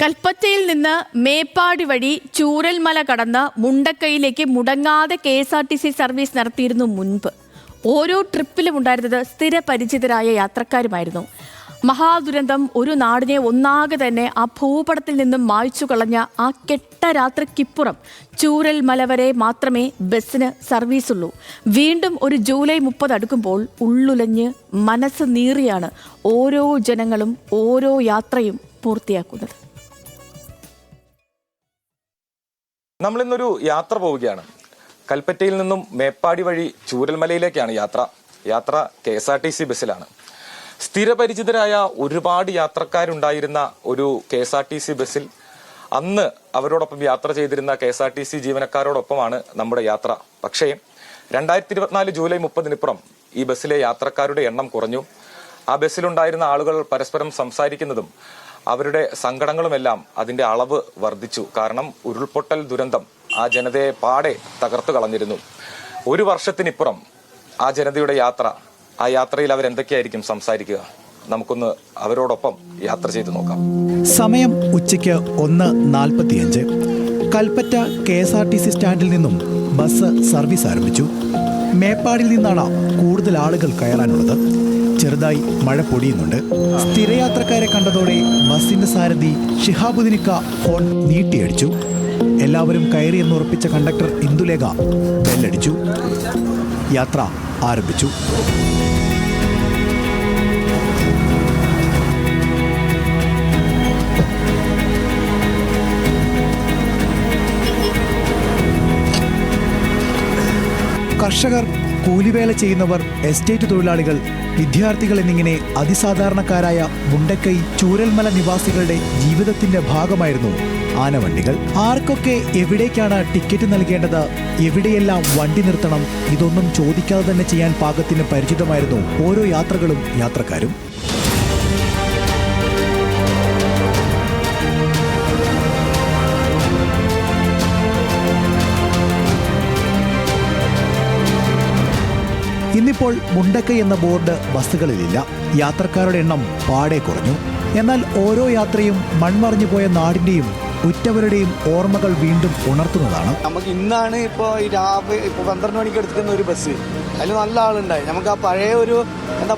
കൽപ്പറ്റയിൽ നിന്ന് മേപ്പാടി വഴി ചൂരൽമല കടന്ന് മുണ്ടക്കൈയിലേക്ക് മുടങ്ങാതെ KSRTC സർവീസ് നടത്തിയിരുന്നു മുൻപ്. ഓരോ ട്രിപ്പിലും ഉണ്ടായിരുന്നത് സ്ഥിരപരിചിതരായ യാത്രക്കാരുമായിരുന്നു. മഹാദുരന്തം ഒരു നാടിനെ ഒന്നാകെ തന്നെ ആ ഭൂപടത്തിൽ നിന്നും മായ്ച്ചു കളഞ്ഞ ആ കെട്ട രാത്രിക്കിപ്പുറം ചൂരൽമല വരെ മാത്രമേ ബസ്സിന് സർവീസുള്ളൂ. വീണ്ടും ഒരു ജൂലൈ 30 അടുക്കുമ്പോൾ ഉള്ളുലഞ്ഞ് മനസ്സ് നീറിയാണ് ഓരോ ജനങ്ങളും ഓരോ യാത്രയും പൂർത്തിയാക്കുന്നത്. നമ്മളിന്നൊരു യാത്ര പോവുകയാണ്. കൽപ്പറ്റയിൽ നിന്നും മേപ്പാടി വഴി ചൂരൽമലയിലേക്കാണ് യാത്ര KSRTC ബസ്സിലാണ്. സ്ഥിരപരിചിതരായ ഒരുപാട് യാത്രക്കാരുണ്ടായിരുന്ന ഒരു KSRTC ബസ്സിൽ അന്ന് അവരോടൊപ്പം യാത്ര ചെയ്തിരുന്ന KSRTC ജീവനക്കാരോടൊപ്പമാണ് നമ്മുടെ യാത്ര. പക്ഷേ 2024 ജൂലൈ 30-നിപ്പുറം ഈ ബസ്സിലെ യാത്രക്കാരുടെ എണ്ണം കുറഞ്ഞു. ആ ബസ്സിലുണ്ടായിരുന്ന ആളുകൾ പരസ്പരം സംസാരിക്കുന്നതും അവരുടെ സങ്കടങ്ങളുമെല്ലാം അതിന്റെ അളവ് വർദ്ധിച്ചു. കാരണം ഉരുൾപൊട്ടൽ ദുരന്തം ആ ജനതയെ പാടെ തകർത്തു കളഞ്ഞിരുന്നു. ഒരു വർഷത്തിനിപ്പുറം ആ ജനതയുടെ ആ യാത്രയിൽ അവരെന്തൊക്കെയായിരിക്കും സംസാരിക്കുക? നമുക്കൊന്ന് അവരോടൊപ്പം യാത്ര ചെയ്തു നോക്കാം. സമയം ഉച്ചയ്ക്ക് 1:45. കൽപ്പറ്റ KSRTC സ്റ്റാൻഡിൽ നിന്നും ബസ് സർവീസ് ആരംഭിച്ചു. മേപ്പാടിൽ നിന്നാണ് കൂടുതൽ ആളുകൾ കയറാനുള്ളത്. ചെറുതായി മഴ പൊടിയുന്നുണ്ട്. സ്ഥിരയാത്രക്കാരെ കണ്ടതോടെ ബസിന്റെ സാരഥി ഷിഹാബുദ്ദീനിക്ക ഫോൺ നീട്ടിയടിച്ചു. എല്ലാവരും കയറിയെന്നുറപ്പിച്ച കണ്ടക്ടർ ഇന്ദുലേഖ ബെല്ലടിച്ചു. യാത്ര ആരംഭിച്ചു. കർഷകർ, കൂലിവേല ചെയ്യുന്നവർ, എസ്റ്റേറ്റ് തൊഴിലാളികൾ, വിദ്യാർത്ഥികൾ എന്നിങ്ങനെ അതിസാധാരണക്കാരായ മുണ്ടക്കൈ ചൂരൽമല നിവാസികളുടെ ജീവിതത്തിന്റെ ഭാഗമായിരുന്നു ആനവണ്ടികൾ. ആർക്കൊക്കെ എവിടേക്കാണ് ടിക്കറ്റ് നൽകേണ്ടത്, എവിടെയെല്ലാം വണ്ടി നിർത്തണം, ഇതൊന്നും ചോദിക്കാതെ തന്നെ ചെയ്യാൻ പാകത്തിന് പരിചിതമായിരുന്നു ഓരോ യാത്രകളും യാത്രക്കാരും. ഇന്നിപ്പോൾ മുണ്ടക്കൈ എന്ന ബോർഡ് ബസ്സുകളിലില്ല. യാത്രക്കാരുടെ എണ്ണം പാടെ കുറഞ്ഞു. എന്നാൽ ഓരോ യാത്രയും മൺമറഞ്ഞു പോയ നാടിന്റെയും ഉറ്റവരുടെയും ഓർമ്മകൾ വീണ്ടും ഉണർത്തുന്നതാണ്. നമുക്ക് ഇന്നാണ് ഇപ്പോൾ 12 മണിക്ക് എടുക്കുന്ന ഒരു ബസ്, അതിൽ നല്ല ആളുണ്ടായി. നമുക്ക് ആ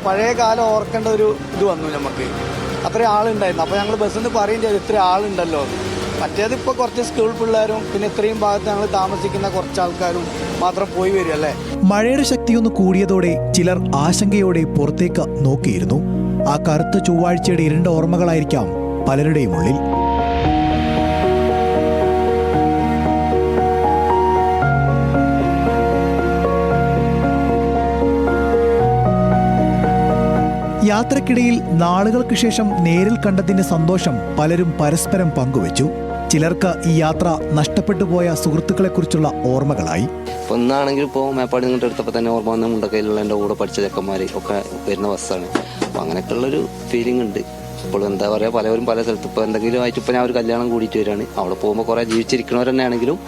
പഴയ കാലം ഓർക്കേണ്ട ഒരു ഇത് വന്നു. നമുക്ക് അത്രയും ആളുണ്ടായിരുന്നു. അപ്പോൾ ഞങ്ങൾ ബസ്സിൽ നിന്ന് പറയും ചെയ്തു, ഇത്ര ആളുണ്ടല്ലോ. മറ്റേത് ഇപ്പോൾ കുറച്ച് സ്കൂൾ പിള്ളേരും പിന്നെ ഇത്രയും ഭാഗത്ത് ഞങ്ങൾ താമസിക്കുന്ന കുറച്ച് ആൾക്കാരും മാത്രം പോയി വരും അല്ലേ. മഴയുടെ ശക്തിയൊന്ന് കൂടിയതോടെ ചിലർ ആശങ്കയോടെ പുറത്തേക്ക് നോക്കിയിരുന്നു. ആ കറുത്ത ചൊവ്വാഴ്ചയുടെ ഇരുണ്ട ഓർമ്മകളായിരിക്കാം പലരുടെയും ഉള്ളിൽ. യാത്രക്കിടയിൽ നാളുകൾക്ക് ശേഷം നേരിൽ കണ്ടതിന്റെ സന്തോഷം പലരും പരസ്പരം പങ്കുവച്ചു. ചിലർക്ക് ഈ യാത്ര നഷ്ടപ്പെട്ടു പോയ സുഹൃത്തുക്കളെക്കുറിച്ചുള്ള ഓർമ്മകളായി. ഒന്നാണെങ്കിൽ ഇപ്പോൾ മേപ്പാടി നിന്നിട്ട് എടുത്തപ്പോൾ തന്നെ ഓർമ്മ വന്ന മുണ്ടക്കൈയിലുള്ള എൻ്റെ കൂടെ പഠിച്ച ചെക്കന്മാർ ഒക്കെ വരുന്ന ബസ്സാണ്. അപ്പോൾ അങ്ങനെയൊക്കെയുള്ളൊരു ഫീലിംഗ് ഉണ്ട്. ഇപ്പോൾ എന്താ പറയുക, പലവരും പല സ്ഥലത്ത് ഇപ്പോൾ എന്തെങ്കിലും ആയിട്ട് ഇപ്പോൾ ഞാൻ ഒരു കല്യാണം കൂടിയിട്ട് വരികയാണ്. അവിടെ പോകുമ്പോൾ കുറേ ജീവിച്ചിരിക്കുന്നവർ തന്നെയാണെങ്കിലും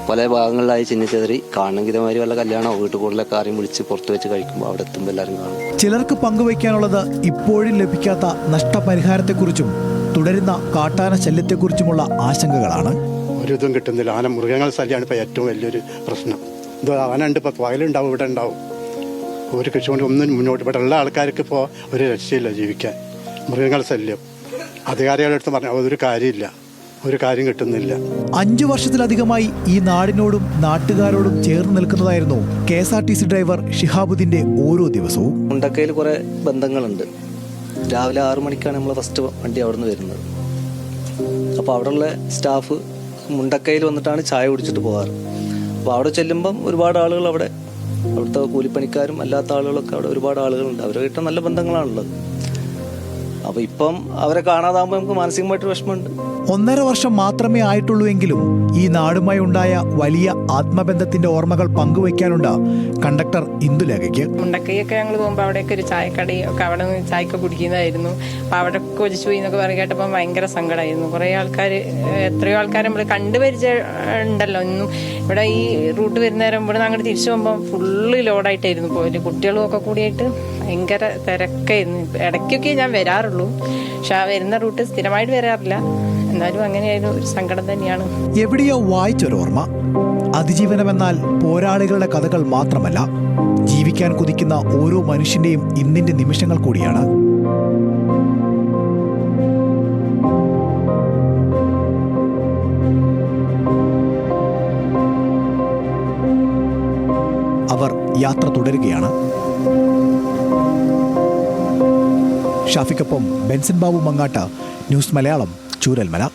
പല ഭാഗങ്ങളിലായി ചിന്നിച്ചെതറി കാണണമെങ്കിൽ ഇതേമാതിരി വല്ല കല്യാണമോ വീട്ടിൽ കൂടുതലൊക്കെ ആരെയും വിളിച്ച് പുറത്ത് വെച്ച് കഴിക്കുമ്പോൾ അവിടെ എത്തുമ്പോൾ എല്ലാവരും കാണും. ചിലർക്ക് പങ്കുവയ്ക്കാനുള്ളത് ഇപ്പോഴും ലഭിക്കാത്ത നഷ്ടപരിഹാരത്തെക്കുറിച്ചും തുടരുന്ന കാട്ടാന ശല്യത്തെക്കുറിച്ചുമുള്ള ആശങ്കകളാണ്. ഒരു ഇതും കിട്ടുന്നില്ല. മൃഗങ്ങൾ ശല്യമാണ് ഇപ്പോൾ ഏറ്റവും വലിയൊരു പ്രശ്നം. ഇത് ആനുണ്ട്, ഇപ്പോൾ വയലുണ്ടാവും, ഇവിടെ ഉണ്ടാവും. ഒരു കൃഷി കൊണ്ട് ഒന്നും മുന്നോട്ട് ഇവിടെ ഉള്ള ആൾക്കാർക്ക് ഇപ്പോൾ ഒരു രക്ഷയില്ല ജീവിക്കാൻ. മൃഗങ്ങൾ ശല്യം അധികാരികളെടുത്ത് പറഞ്ഞാൽ അതൊരു കാര്യമില്ല, ഒരു കാര്യം കിട്ടുന്നില്ല. 5 വർഷത്തിലധികമായി ഈ നാടിനോടും നാട്ടുകാരോടും ചേർന്ന് നിൽക്കുന്നതായിരുന്നു KSRTC ഡ്രൈവർ ഷിഹാബുദ്ദീന്റെ ഓരോ ദിവസവും. മുണ്ടക്കയിൽ കുറെ ബന്ധങ്ങളുണ്ട്. രാവിലെ 6 മണിക്കാണ് നമ്മൾ ഫസ്റ്റ് വണ്ടി അവിടെ നിന്ന് വരുന്നത്. അപ്പോൾ അവിടെയുള്ള സ്റ്റാഫ് മുണ്ടക്കയിൽ വന്നിട്ടാണ് ചായ കുടിച്ചിട്ട് പോകാറ്. അപ്പോൾ അവിടെ ചെല്ലുമ്പം ഒരുപാട് ആളുകൾ അവിടുത്തെ കൂലിപ്പണിക്കാരും അല്ലാത്ത ആളുകളൊക്കെ അവിടെ ഒരുപാട് ആളുകളുണ്ട്. അവരുമായിട്ട് നല്ല ബന്ധങ്ങളാണുള്ളത്. അപ്പോൾ ഇപ്പം അവരെ കാണാതാകുമ്പോൾ നമുക്ക് മാനസികമായിട്ട് വിഷമമുണ്ട്. 1.5 വർഷം മാത്രമേ ആയിട്ടുള്ളൂ എങ്കിലും ഈ നാടുമായി ഉണ്ടായ വലിയ ആത്മബന്ധത്തിന്റെ ഓർമ്മകൾ പങ്കുവയ്ക്കാനുണ്ട് കണ്ടക്ടർ ഇന്ദുലേഖയ്ക്ക്. മുണ്ടക്കൈയൊക്കെ ഞങ്ങൾ പോകുമ്പോൾ അവിടെയൊക്കെ ഒരു ചായക്കടയൊക്കെ അവിടെ നിന്ന് ചായക്ക കുടിക്കുന്നതായിരുന്നു. അപ്പോൾ അവിടെ കൊതിച്ചു പോയി എന്നൊക്കെ പറഞ്ഞ് കേട്ടപ്പോൾ ഭയങ്കര സങ്കടമായിരുന്നു. കുറേ ആൾക്കാർ, എത്രയോ ആൾക്കാർ നമ്മൾ കണ്ടുപരിചയം ഉണ്ടല്ലോ. ഇന്നും ഇവിടെ ഈ റൂട്ട് വരുന്നേരം ഇവിടെ നിന്ന് അങ്ങോട്ട് തിരിച്ചു പോകുമ്പോൾ ഫുള്ള് ലോഡായിട്ടായിരുന്നു പോയത്. കുട്ടികളും ഒക്കെ കൂടിയായിട്ട് ഭയങ്കര തിരക്കായിരുന്നു. ഇടയ്ക്കൊക്കെ ഞാൻ വരാറുള്ളൂ, പക്ഷെ ആ വരുന്ന റൂട്ട് സ്ഥിരമായിട്ട് വരാറില്ല. എന്നാലും അങ്ങനെയായിരുന്നു, ഒരു സങ്കടം തന്നെയാണ്. എവിടെയോ വായിച്ചൊരോർമ്മ. അതിജീവനമെന്നാൽ പോരാളികളുടെ കഥകൾ മാത്രമല്ല, ജീവിക്കാൻ കൊതിക്കുന്ന ഓരോ മനുഷ്യന്റെയും ഇന്നിന്റെ നിമിഷങ്ങൾ കൂടിയാണ്. അവർ യാത്ര തുടരുകയാണ്. ഷാഫിക്കൊപ്പം ബെൻസൻ ബാബു മങ്ങാട്ട്, ന്യൂസ് മലയാളം, ചൂരൽമല.